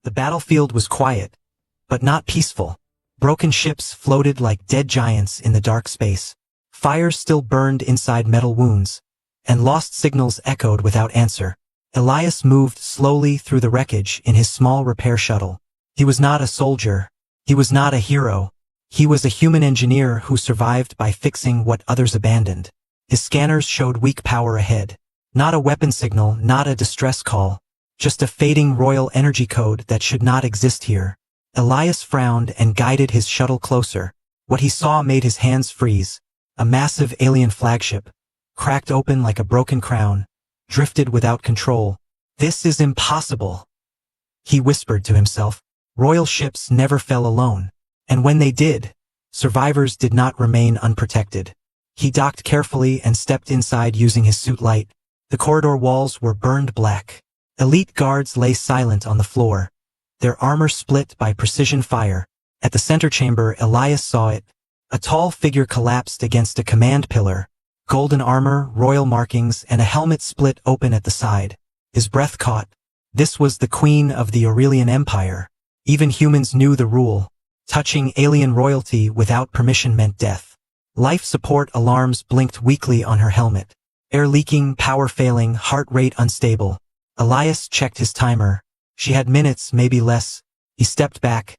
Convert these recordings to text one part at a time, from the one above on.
The battlefield was quiet, but not peaceful. Broken ships floated like dead giants in the dark space. Fires still burned inside metal wounds, and lost signals echoed without answer. Elias moved slowly through the wreckage in his small repair shuttle. He was not a soldier. He was not a hero. He was a human engineer who survived by fixing what others abandoned. His scanners showed weak power ahead. Not a weapon signal, not a distress call. Just a fading royal energy code that should not exist here. Elias frowned and guided his shuttle closer. What he saw made his hands freeze. A massive alien flagship, cracked open like a broken crown, drifted without control. This is impossible, he whispered to himself. Royal ships never fell alone. And when they did, survivors did not remain unprotected. He docked carefully and stepped inside using his suit light. The corridor walls were burned black. Elite guards lay silent on the floor, their armor split by precision fire. At the center chamber, Elias saw it. A tall figure collapsed against a command pillar. Golden armor, royal markings, and a helmet split open at the side. His breath caught. This was the queen of the Aurelian Empire. Even humans knew the rule. Touching alien royalty without permission meant death. Life support alarms blinked weakly on her helmet. Air leaking, power failing, heart rate unstable. Elias checked his timer. She had minutes, maybe less. He stepped back,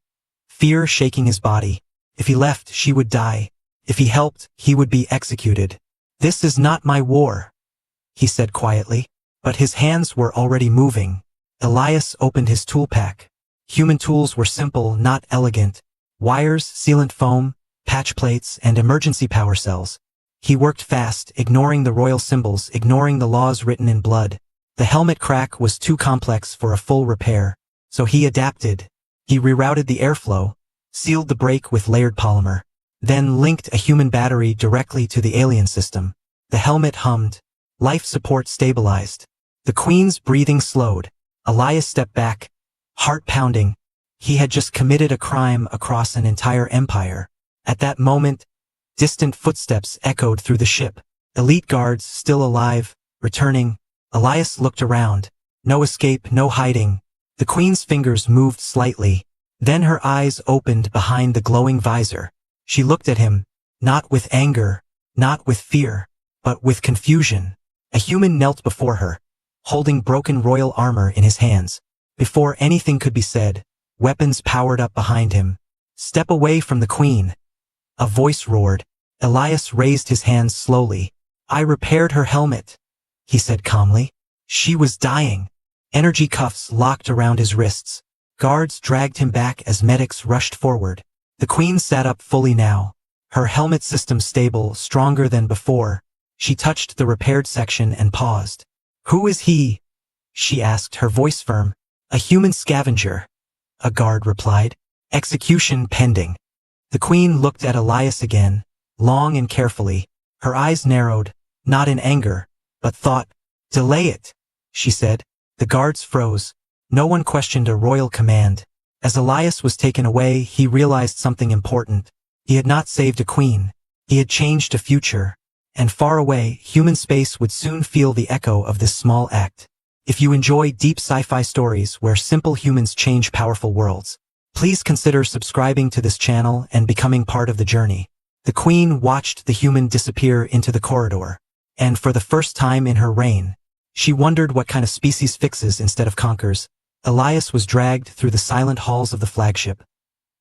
fear shaking his body. If he left, she would die. If he helped, he would be executed. This is not my war, he said quietly. But his hands were already moving. Elias opened his tool pack. Human tools were simple, not elegant. Wires, sealant foam, patch plates, and emergency power cells. He worked fast, ignoring the royal symbols, ignoring the laws written in blood. The helmet crack was too complex for a full repair, so he adapted. He rerouted the airflow, sealed the break with layered polymer, then linked a human battery directly to the alien system. The helmet hummed. Life support stabilized. The queen's breathing slowed. Elias stepped back, heart pounding. He had just committed a crime across an entire empire. At that moment, distant footsteps echoed through the ship. Elite guards, still alive, returning. Elias looked around. No escape, no hiding. The queen's fingers moved slightly. Then her eyes opened behind the glowing visor. She looked at him, not with anger, not with fear, but with confusion. A human knelt before her, holding broken royal armor in his hands. Before anything could be said, weapons powered up behind him. Step away from the queen. A voice roared. Elias raised his hands slowly. I repaired her helmet, he said calmly. She was dying. Energy cuffs locked around his wrists. Guards dragged him back as medics rushed forward. The queen sat up fully now, her helmet system stable, stronger than before. She touched the repaired section and paused. Who is he? She asked, her voice firm. A human scavenger, a guard replied. Execution pending. The queen looked at Elias again, long and carefully. Her eyes narrowed, not in anger, but thought. Delay it, she said. The guards froze. No one questioned a royal command. As Elias was taken away, he realized something important. He had not saved a queen. He had changed a future. And far away, human space would soon feel the echo of this small act. If you enjoy deep sci-fi stories where simple humans change powerful worlds, please consider subscribing to this channel and becoming part of the journey. The queen watched the human disappear into the corridor. And for the first time in her reign, she wondered what kind of species fixes instead of conquers. Elias was dragged through the silent halls of the flagship.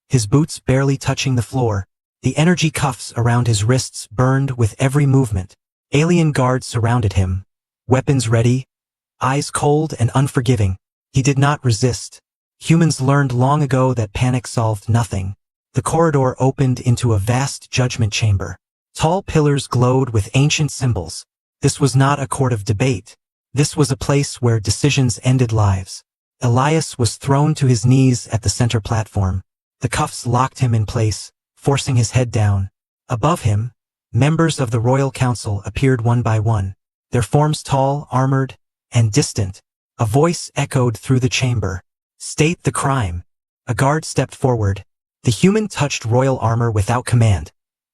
His boots barely touching the floor. The energy cuffs around his wrists burned with every movement. Alien guards surrounded him, weapons ready, eyes cold and unforgiving. He did not resist. Humans learned long ago that panic solved nothing. The corridor opened into a vast judgment chamber. Tall pillars glowed with ancient symbols. This was not a court of debate. This was a place where decisions ended lives. Elias was thrown to his knees at the center platform. The cuffs locked him in place, forcing his head down. Above him, members of the Royal Council appeared one by one, their forms tall, armored, and distant. A voice echoed through the chamber. State the crime. A guard stepped forward. The human touched royal armor without command,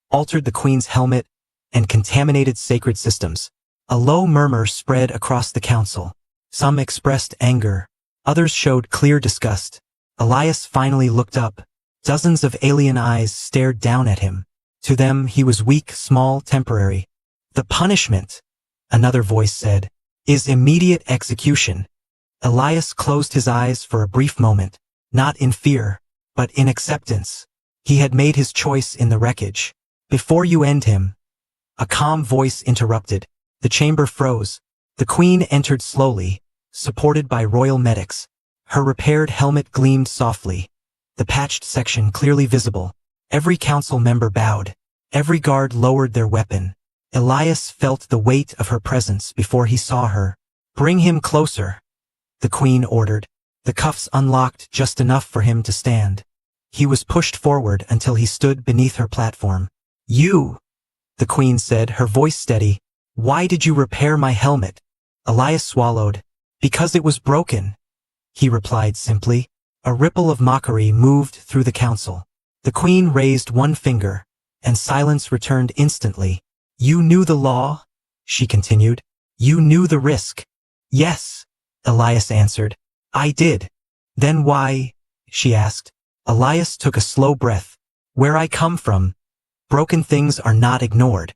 altered the queen's helmet, and contaminated sacred systems. A low murmur spread across the council. Some expressed anger. Others showed clear disgust. Elias finally looked up. Dozens of alien eyes stared down at him. To them, he was weak, small, temporary. The punishment, another voice said, is immediate execution. Elias closed his eyes for a brief moment, not in fear, but in acceptance. He had made his choice in the wreckage. Before you end him, a calm voice interrupted. The chamber froze. The Queen entered slowly, supported by royal medics. Her repaired helmet gleamed softly, the patched section clearly visible. Every council member bowed. Every guard lowered their weapon. Elias felt the weight of her presence before he saw her. Bring him closer, the Queen ordered. The cuffs unlocked just enough for him to stand. He was pushed forward until he stood beneath her platform. You, the Queen said, her voice steady. Why did you repair my helmet? Elias swallowed. Because it was broken, he replied simply. A ripple of mockery moved through the council. The Queen raised one finger, and silence returned instantly. You knew the law? She continued. You knew the risk? Yes, Elias answered. I did. Then why? She asked. Elias took a slow breath. Where I come from, broken things are not ignored.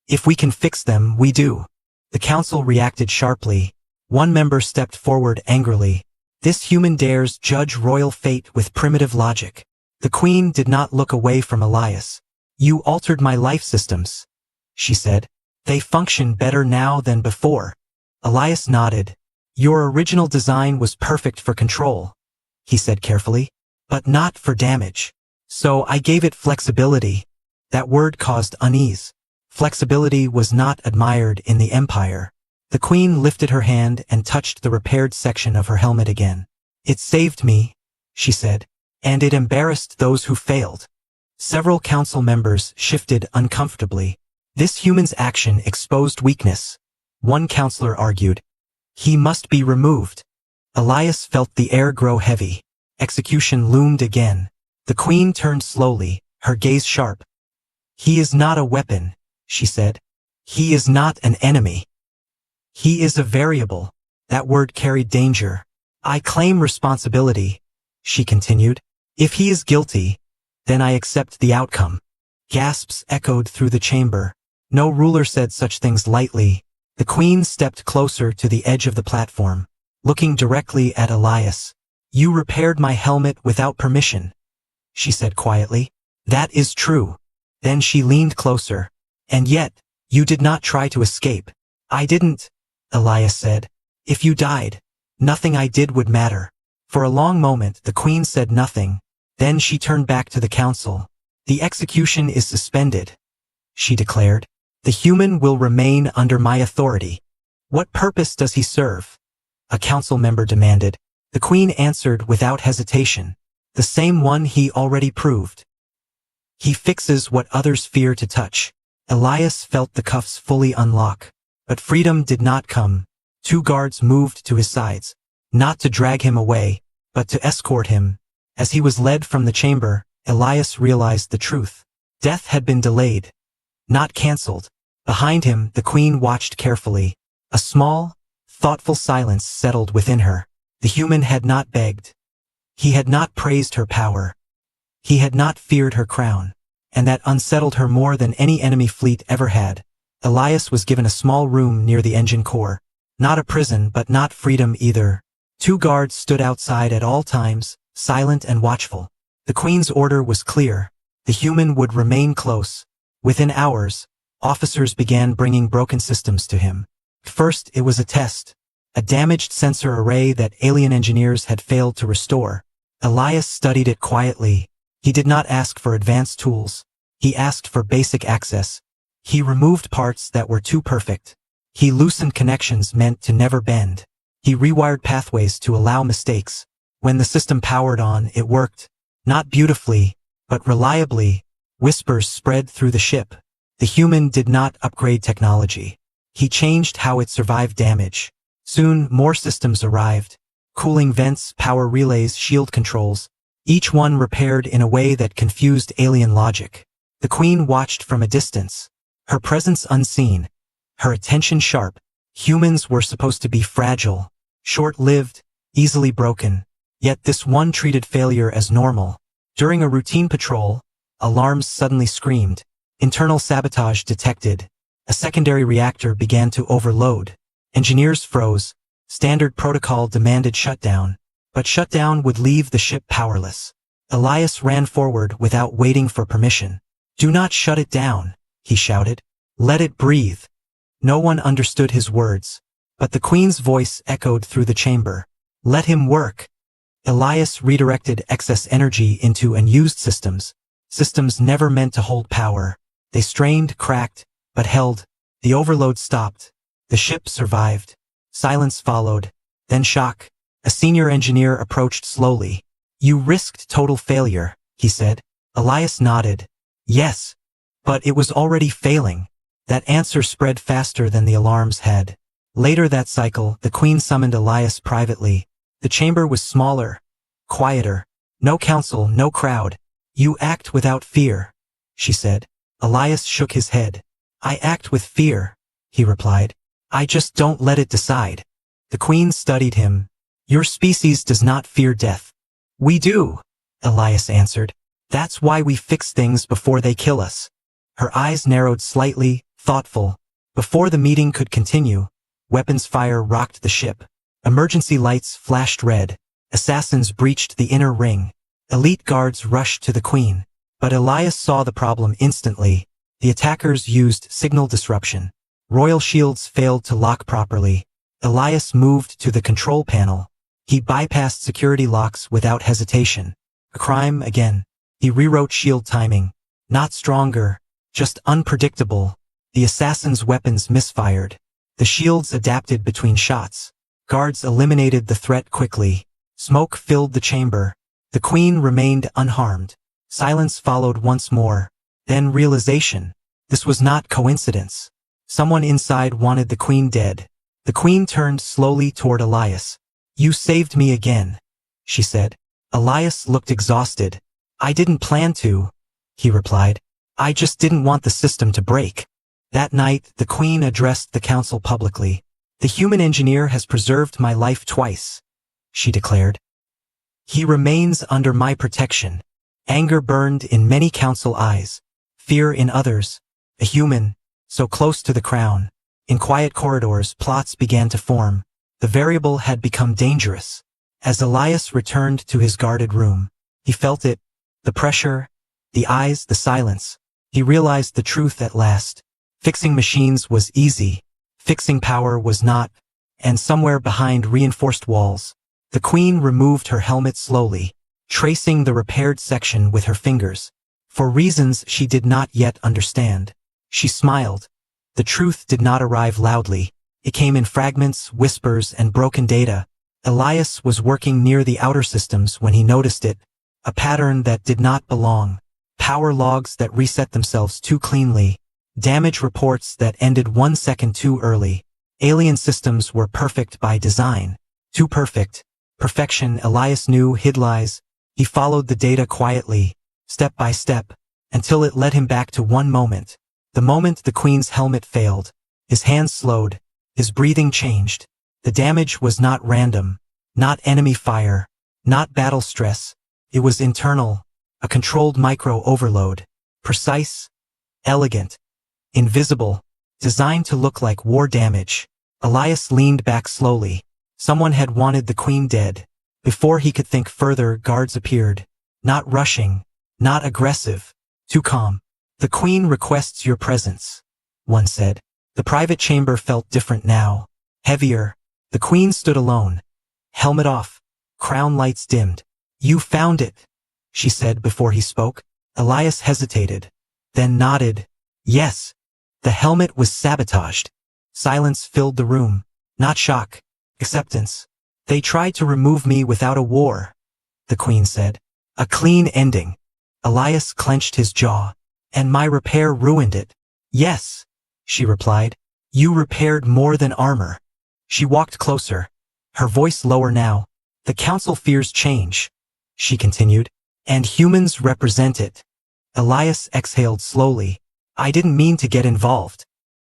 If we can fix them, we do. The council reacted sharply. One member stepped forward angrily. This human dares judge royal fate with primitive logic. The Queen did not look away from Elias. You altered my life systems, she said. They function better now than before. Elias nodded. Your original design was perfect for control, he said carefully, but not for damage. So I gave it flexibility. That word caused unease. Flexibility was not admired in the Empire. The Queen lifted her hand and touched the repaired section of her helmet again. It saved me, she said, and it embarrassed those who failed. Several council members shifted uncomfortably. This human's action exposed weakness. One counselor argued. He must be removed. Elias felt the air grow heavy. Execution loomed again. The Queen turned slowly, her gaze sharp. He is not a weapon, she said. He is not an enemy. He is a variable. That word carried danger. I claim responsibility, she continued. If he is guilty, then I accept the outcome. Gasps echoed through the chamber. No ruler said such things lightly. The Queen stepped closer to the edge of the platform, looking directly at Elias. You repaired my helmet without permission, she said quietly. That is true. Then she leaned closer. And yet, you did not try to escape. I didn't, Elias said. If you died, nothing I did would matter. For a long moment the Queen said nothing. Then she turned back to the council. The execution is suspended, she declared. The human will remain under my authority. What purpose does he serve? A council member demanded. The Queen answered without hesitation. The same one he already proved. He fixes what others fear to touch. Elias felt the cuffs fully unlock. But freedom did not come. Two guards moved to his sides, not to drag him away, but to escort him. As he was led from the chamber, Elias realized the truth. Death had been delayed, not cancelled. Behind him, the Queen watched carefully. A small, thoughtful silence settled within her. The human had not begged. He had not praised her power. He had not feared her crown. And that unsettled her more than any enemy fleet ever had. Elias was given a small room near the engine core. Not a prison, but not freedom either. Two guards stood outside at all times, silent and watchful. The Queen's order was clear. The human would remain close. Within hours, officers began bringing broken systems to him. First, it was a test. A damaged sensor array that alien engineers had failed to restore. Elias studied it quietly. He did not ask for advanced tools. He asked for basic access. He removed parts that were too perfect. He loosened connections meant to never bend. He rewired pathways to allow mistakes. When the system powered on, it worked. Not beautifully, but reliably. Whispers spread through the ship. The human did not upgrade technology. He changed how it survived damage. Soon, more systems arrived. Cooling vents, power relays, shield controls. Each one repaired in a way that confused alien logic. The Queen watched from a distance. Her presence unseen. Her attention sharp. Humans were supposed to be fragile, short-lived, easily broken. Yet this one treated failure as normal. During a routine patrol, alarms suddenly screamed. Internal sabotage detected. A secondary reactor began to overload. Engineers froze. Standard protocol demanded shutdown. But shutdown would leave the ship powerless. Elias ran forward without waiting for permission. "Do not shut it down," he shouted. "Let it breathe." No one understood his words, but the Queen's voice echoed through the chamber. "Let him work." Elias redirected excess energy into unused systems. Systems never meant to hold power. They strained, cracked, but held. The overload stopped. The ship survived. Silence followed. Then shock. A senior engineer approached slowly. "You risked total failure," he said. Elias nodded. "Yes. But it was already failing." That answer spread faster than the alarms had. Later that cycle, the Queen summoned Elias privately. The chamber was smaller, quieter. No council, no crowd. "You act without fear," she said. Elias shook his head. "I act with fear," he replied. "I just don't let it decide." The Queen studied him. "Your species does not fear death." "We do," Elias answered. "That's why we fix things before they kill us." Her eyes narrowed slightly, thoughtful. Before the meeting could continue, weapons fire rocked the ship. Emergency lights flashed red. Assassins breached the inner ring. Elite guards rushed to the Queen. But Elias saw the problem instantly. The attackers used signal disruption. Royal shields failed to lock properly. Elias moved to the control panel. He bypassed security locks without hesitation. A crime again. He rewrote shield timing. Not stronger, just unpredictable. The assassins' weapons misfired. The shields adapted between shots. Guards eliminated the threat quickly. Smoke filled the chamber. The Queen remained unharmed. Silence followed once more. Then realization. This was not coincidence. Someone inside wanted the Queen dead. The Queen turned slowly toward Elias. "You saved me again," she said. Elias looked exhausted. "I didn't plan to," he replied. "I just didn't want the system to break." That night, the Queen addressed the council publicly. "The human engineer has preserved my life twice," she declared. "He remains under my protection." Anger burned in many council eyes. Fear in others. A human, so close to the crown. In quiet corridors, plots began to form. The variable had become dangerous. As Elias returned to his guarded room, he felt it. The pressure, the eyes, the silence. He realized the truth at last. Fixing machines was easy. Fixing power was not. And somewhere behind reinforced walls, the Queen removed her helmet slowly, tracing the repaired section with her fingers. For reasons she did not yet understand. She smiled. The truth did not arrive loudly. It came in fragments, whispers, and broken data. Elias was working near the outer systems when he noticed it. A pattern that did not belong. Power logs that reset themselves too cleanly. Damage reports that ended 1 second too early. Alien systems were perfect by design. Too perfect. Perfection, Elias knew, hid lies. He followed the data quietly, step by step, until it led him back to one moment. The moment the Queen's helmet failed. His hands slowed. His breathing changed. The damage was not random. Not enemy fire. Not battle stress. It was internal. A controlled micro-overload. Precise. Elegant. Invisible. Designed to look like war damage. Elias leaned back slowly. Someone had wanted the Queen dead. Before he could think further, guards appeared. Not rushing. Not aggressive. Too calm. "The Queen requests your presence," one said. The private chamber felt different now. Heavier. The Queen stood alone. Helmet off. Crown lights dimmed. "You found it," she said before he spoke. Elias hesitated. Then nodded. "Yes." The helmet was sabotaged. Silence filled the room. Not shock. Acceptance. "They tried to remove me without a war," the Queen said. "A clean ending." Elias clenched his jaw. "And my repair ruined it." "Yes," she replied. "You repaired more than armor." She walked closer. Her voice lower now. "The Council fears change," she continued. "And humans represent it." Elias exhaled slowly. "I didn't mean to get involved."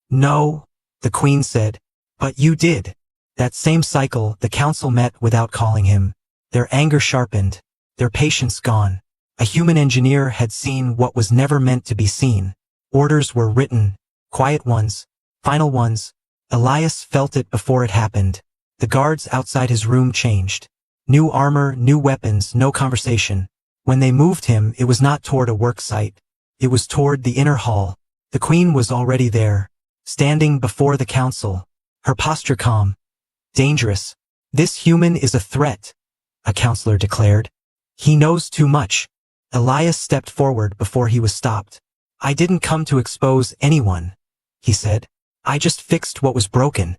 "No," the Queen said. "But you did." That same cycle, the Council met without calling him. their anger sharpened, their patience gone. A human engineer had seen what was never meant to be seen. Orders were written, quiet ones, final ones. Elias felt it before it happened. The guards outside his room changed. New armor, new weapons, no conversation. When they moved him, it was not toward a work site. It was toward the inner hall. The queen was already there, standing before the council, her posture calm. Dangerous. This human is a threat, a counselor declared. He knows too much. Elias stepped forward before he was stopped. I didn't come to expose anyone, he said. I just fixed what was broken.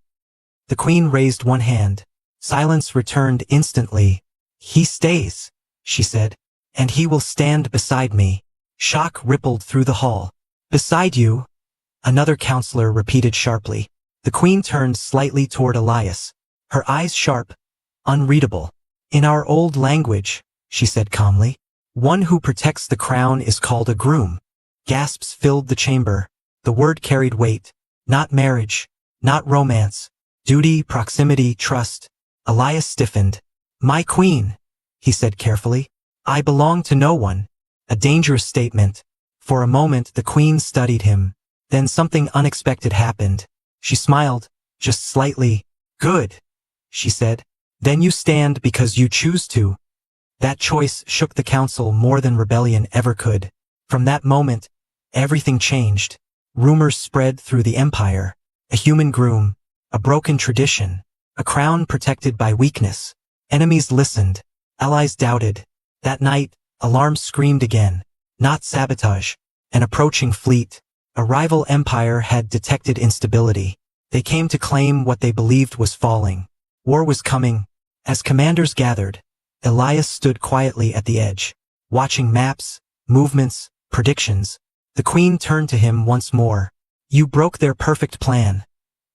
The queen raised one hand. Silence returned instantly. He stays, she said, and he will stand beside me. Shock rippled through the hall. Beside you? Another counselor repeated sharply. The queen turned slightly toward Elias, her eyes sharp, unreadable. In our old language, she said calmly, one who protects the crown is called a groom. Gasps filled the chamber. The word carried weight. Not marriage, not romance. Duty, proximity, trust. Elias stiffened. My queen, he said carefully. I belong to no one. A dangerous statement. For a moment the queen studied him. Then something unexpected happened. She smiled, just slightly. Good, she said. Then you stand because you choose to. That choice shook the council more than rebellion ever could. From that moment, everything changed. Rumors spread through the empire. A human groom, a broken tradition, a crown protected by weakness. Enemies listened. Allies doubted. That night, alarms screamed again. Not sabotage. An approaching fleet. A rival empire had detected instability. They came to claim what they believed was falling. War was coming. As commanders gathered, Elias stood quietly at the edge, watching maps, movements, predictions. The queen turned to him once more. You broke their perfect plan,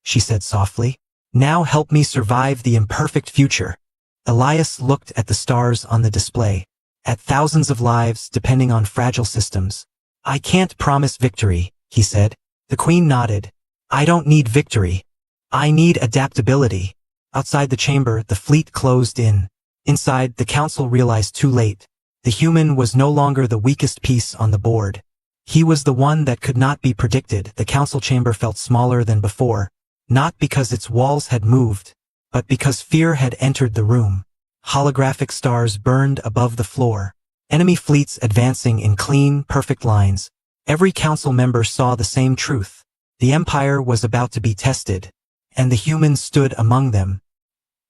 she said softly. Now help me survive the imperfect future. Elias looked at the stars on the display, at thousands of lives depending on fragile systems. I can't promise victory, he said. The queen nodded. I don't need victory. I need adaptability. Outside the chamber, the fleet closed in. Inside, the council realized too late. The human was no longer the weakest piece on the board. He was the one that could not be predicted. The council chamber felt smaller than before, not because its walls had moved, but because fear had entered the room. Holographic stars burned above the floor. Enemy fleets advancing in clean, perfect lines. Every council member saw the same truth. The empire was about to be tested, and the human stood among them.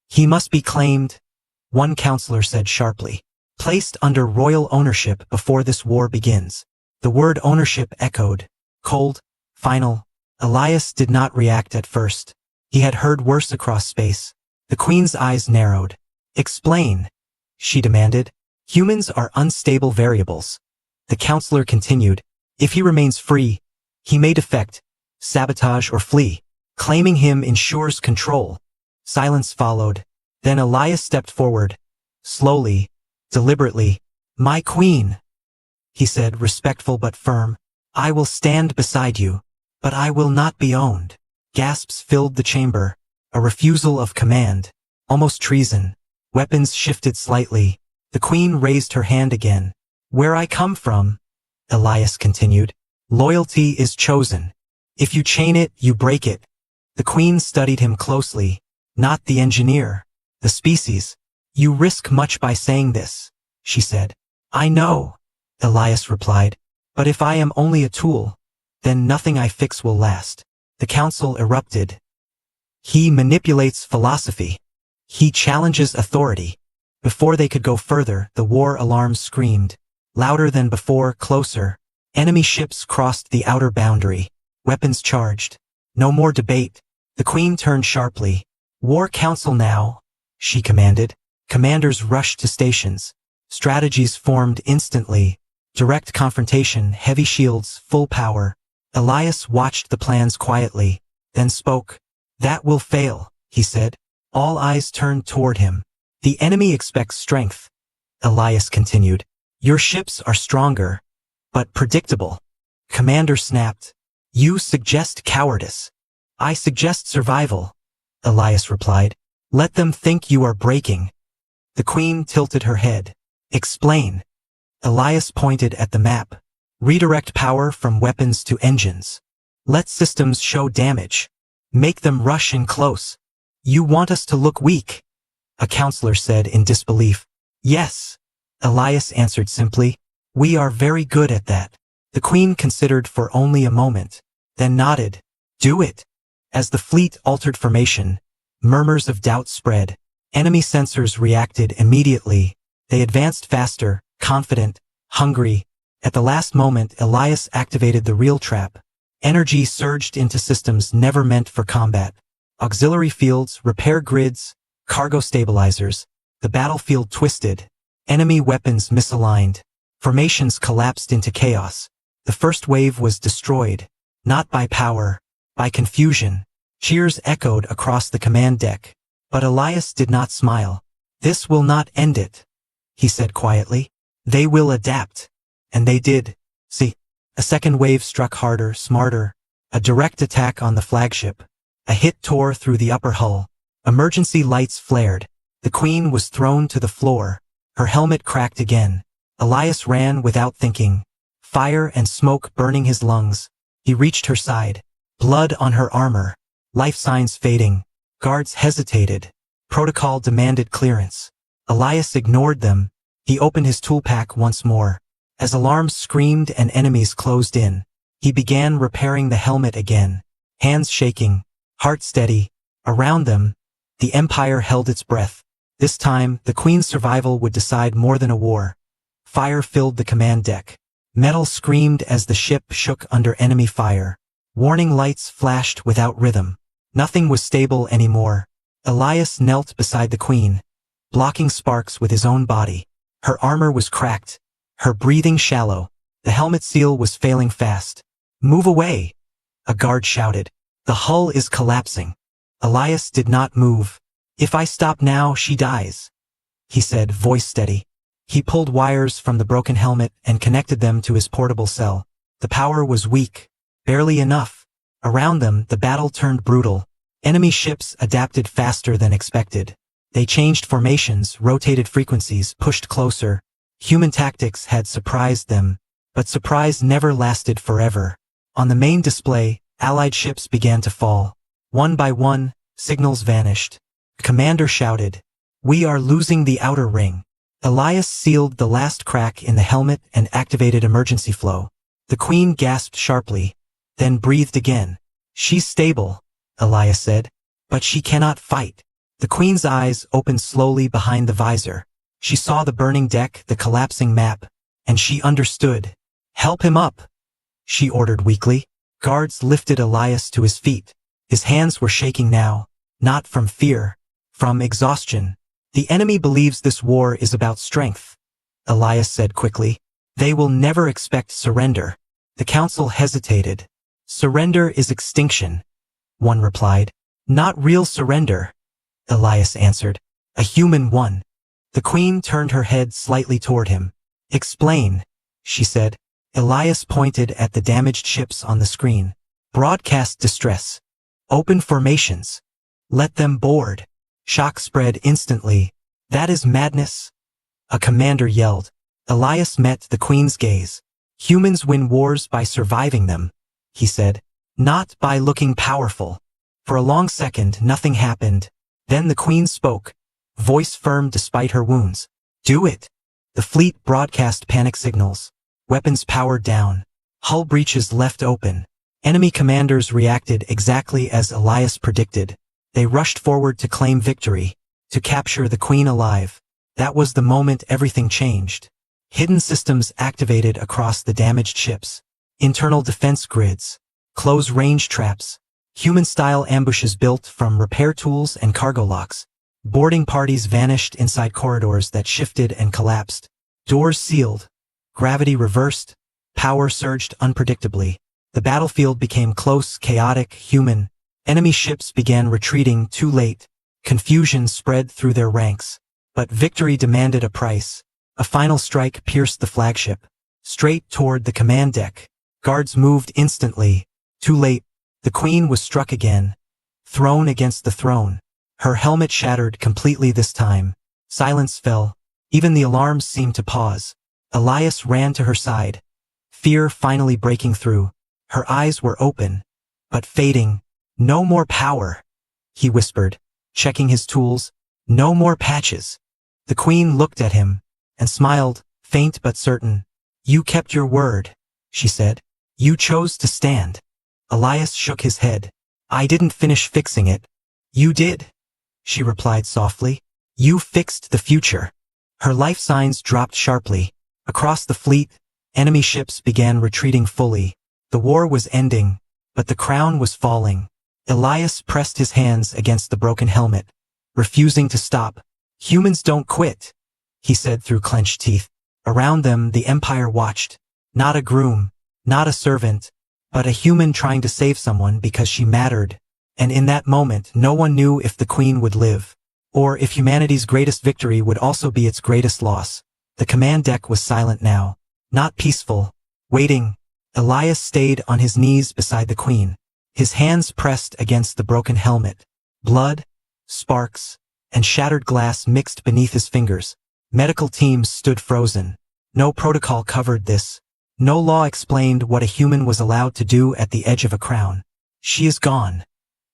He must be claimed, one counselor said sharply, placed under royal ownership before this war begins. The word ownership echoed, cold, final. Elias did not react at first. He had heard worse across space. The queen's eyes narrowed. Explain, she demanded. Humans are unstable variables. The counselor continued. If he remains free, he may defect, sabotage or flee. Claiming him ensures control. Silence followed. Then Elias stepped forward. Slowly, deliberately. My queen, he said, respectful but firm. I will stand beside you, but I will not be owned. Gasps filled the chamber. A refusal of command. Almost treason. Weapons shifted slightly. The queen raised her hand again. Where I come from, Elias continued. Loyalty is chosen. If you chain it, you break it. The queen studied him closely. Not the engineer. The species. You risk much by saying this, she said. I know, Elias replied. But if I am only a tool, then nothing I fix will last. The council erupted. He manipulates philosophy. He challenges authority. Before they could go further, the war alarms screamed. Louder than before, closer. Enemy ships crossed the outer boundary. Weapons charged. No more debate. The queen turned sharply. War council now, she commanded. Commanders rushed to stations. Strategies formed instantly. Direct confrontation, heavy shields, full power. Elias watched the plans quietly, then spoke. That will fail, he said. All eyes turned toward him. The enemy expects strength, Elias continued. Your ships are stronger, but predictable. Commander snapped. You suggest cowardice. I suggest survival, Elias replied. Let them think you are breaking. The Queen tilted her head. Explain. Elias pointed at the map. Redirect power from weapons to engines. Let systems show damage. Make them rush in close. You want us to look weak? A counselor said in disbelief. Yes. Elias answered simply. We are very good at that. The Queen considered for only a moment, then nodded. Do it. As the fleet altered formation, murmurs of doubt spread. Enemy sensors reacted immediately. They advanced faster, confident, hungry. At the last moment, Elias activated the real trap. Energy surged into systems never meant for combat. Auxiliary fields, repair grids, cargo stabilizers. The battlefield twisted. Enemy weapons misaligned. Formations collapsed into chaos. The first wave was destroyed. Not by power, by confusion. Cheers echoed across the command deck. But Elias did not smile. This will not end it, he said quietly. They will adapt. And they did. See, a second wave struck harder, smarter. A direct attack on the flagship. A hit tore through the upper hull. Emergency lights flared. The Queen was thrown to the floor. Her helmet cracked again. Elias ran without thinking. Fire and smoke burning his lungs. He reached her side. Blood on her armor. Life signs fading. Guards hesitated. Protocol demanded clearance. Elias ignored them. He opened his toolpack once more. As alarms screamed and enemies closed in, he began repairing the helmet again. Hands shaking, heart steady. Around them, the Empire held its breath. This time, the Queen's survival would decide more than a war. Fire filled the command deck. Metal screamed as the ship shook under enemy fire. Warning lights flashed without rhythm. Nothing was stable anymore. Elias knelt beside the Queen, blocking sparks with his own body. Her armor was cracked, her breathing shallow. The helmet seal was failing fast. Move away, a guard shouted. The hull is collapsing. Elias did not move. If I stop now, she dies, he said, voice steady. He pulled wires from the broken helmet and connected them to his portable cell. The power was weak, barely enough. Around them, the battle turned brutal. Enemy ships adapted faster than expected. They changed formations, rotated frequencies, pushed closer. Human tactics had surprised them, but surprise never lasted forever. On the main display, Allied ships began to fall. One by one, signals vanished. The commander shouted, "We are losing the outer ring." Elias sealed the last crack in the helmet and activated emergency flow. The Queen gasped sharply, then breathed again. "She's stable," Elias said, "but she cannot fight." The Queen's eyes opened slowly behind the visor. She saw the burning deck, the collapsing map, and she understood. "Help him up," she ordered weakly. Guards lifted Elias to his feet. His hands were shaking now, not from fear, from exhaustion. "The enemy believes this war is about strength," Elias said quickly. "They will never expect surrender." The council hesitated. "Surrender is extinction," one replied. "Not real surrender," Elias answered. "A human one." The Queen turned her head slightly toward him. "Explain," she said. Elias pointed at the damaged ships on the screen. "Broadcast distress. Open formations. Let them board." Shock spread instantly. "That is madness," a commander yelled. Elias met the Queen's gaze. "Humans win wars by surviving them," he said, "not by looking powerful." For a long second, nothing happened. Then the Queen spoke, voice firm despite her wounds. "Do it." The fleet broadcast panic signals. Weapons powered down. Hull breaches left open. Enemy commanders reacted exactly as Elias predicted. They rushed forward to claim victory, to capture the Queen alive. That was the moment everything changed. Hidden systems activated across the damaged ships. Internal defense grids. Close-range traps. Human-style ambushes built from repair tools and cargo locks. Boarding parties vanished inside corridors that shifted and collapsed. Doors sealed. Gravity reversed. Power surged unpredictably. The battlefield became close, chaotic, human. Enemy ships began retreating too late. Confusion spread through their ranks. But victory demanded a price. A final strike pierced the flagship. Straight toward the command deck. Guards moved instantly. Too late. The Queen was struck again. Thrown against the throne. Her helmet shattered completely this time. Silence fell. Even the alarms seemed to pause. Elias ran to her side, fear finally breaking through. Her eyes were open, but fading. No more power, he whispered, checking his tools. No more patches. The Queen looked at him and smiled, faint but certain. You kept your word, she said. You chose to stand. Elias shook his head. I didn't finish fixing it. You did, she replied softly. You fixed the future. Her life signs dropped sharply. Across the fleet, enemy ships began retreating fully. The war was ending, but the crown was falling. Elias pressed his hands against the broken helmet, refusing to stop. Humans don't quit, he said through clenched teeth. Around them the Empire watched. Not a groom, not a servant, but a human trying to save someone because she mattered. And in that moment no one knew if the Queen would live, or if humanity's greatest victory would also be its greatest loss. The command deck was silent now, not peaceful, waiting. Elias stayed on his knees beside the Queen, his hands pressed against the broken helmet. Blood, sparks, and shattered glass mixed beneath his fingers. Medical teams stood frozen. No protocol covered this. No law explained what a human was allowed to do at the edge of a crown. She is gone,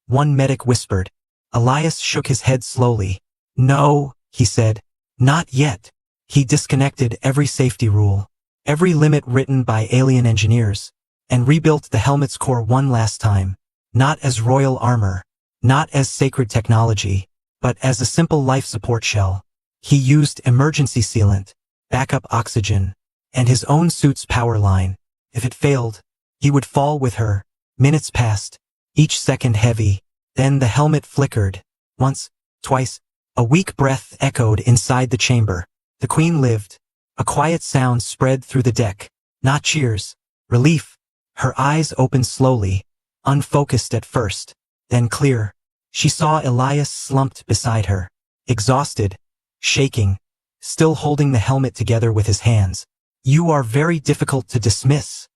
one medic whispered. Elias shook his head slowly. No, he said. Not yet. He disconnected every safety rule, every limit written by alien engineers, and rebuilt the helmet's core one last time. Not as royal armor, not as sacred technology, but as a simple life support shell. He used emergency sealant, backup oxygen, and his own suit's power line. If it failed, he would fall with her. Minutes passed, each second heavy. Then the helmet flickered. Once, twice. A weak breath echoed inside the chamber. The Queen lived. A quiet sound spread through the deck. Not cheers. Relief. Her eyes opened slowly, unfocused at first, then clear. She saw Elias slumped beside her, exhausted, shaking, still holding the helmet together with his hands. You are very difficult to dismiss,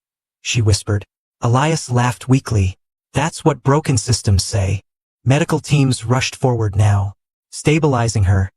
she whispered. Elias laughed weakly. That's what broken systems say. Medical teams rushed forward now, stabilizing her,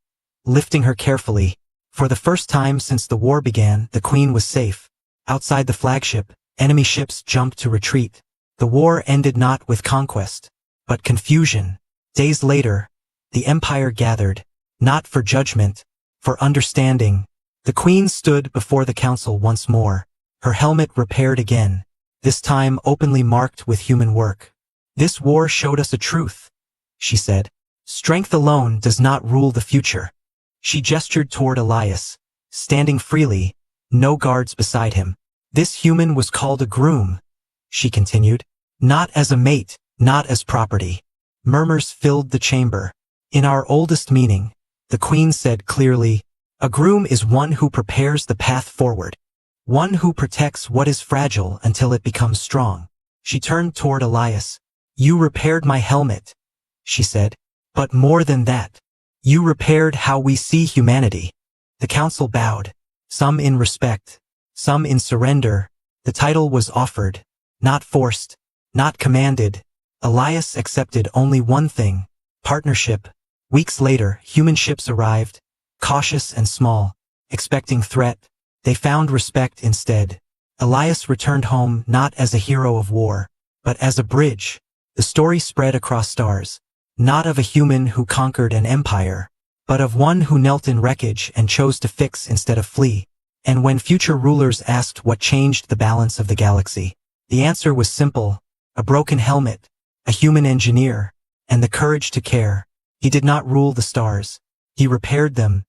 lifting her carefully. For the first time since the war began, the Queen was safe. Outside the flagship, enemy ships jumped to retreat. The war ended not with conquest, but confusion. Days later, the Empire gathered, not for judgment, for understanding. The Queen stood before the council once more, her helmet repaired again, this time openly marked with human work. This war showed us a truth, she said. Strength alone does not rule the future. She gestured toward Elias, standing freely, no guards beside him. This human was called a groom, she continued. Not as a mate, not as property. Murmurs filled the chamber. In our oldest meaning, the Queen said clearly, a groom is one who prepares the path forward, one who protects what is fragile until it becomes strong. She turned toward Elias. You repaired my helmet, she said. But more than that, you repaired how we see humanity. The council bowed, some in respect, some in surrender. The title was offered, not forced, not commanded. Elias accepted only one thing, partnership. Weeks later, human ships arrived, cautious and small, expecting threat. They found respect instead. Elias returned home not as a hero of war, but as a bridge. The story spread across stars, not of a human who conquered an empire, but of one who knelt in wreckage and chose to fix instead of flee. And when future rulers asked what changed the balance of the galaxy, the answer was simple: a broken helmet, a human engineer, and the courage to care. He did not rule the stars. He repaired them,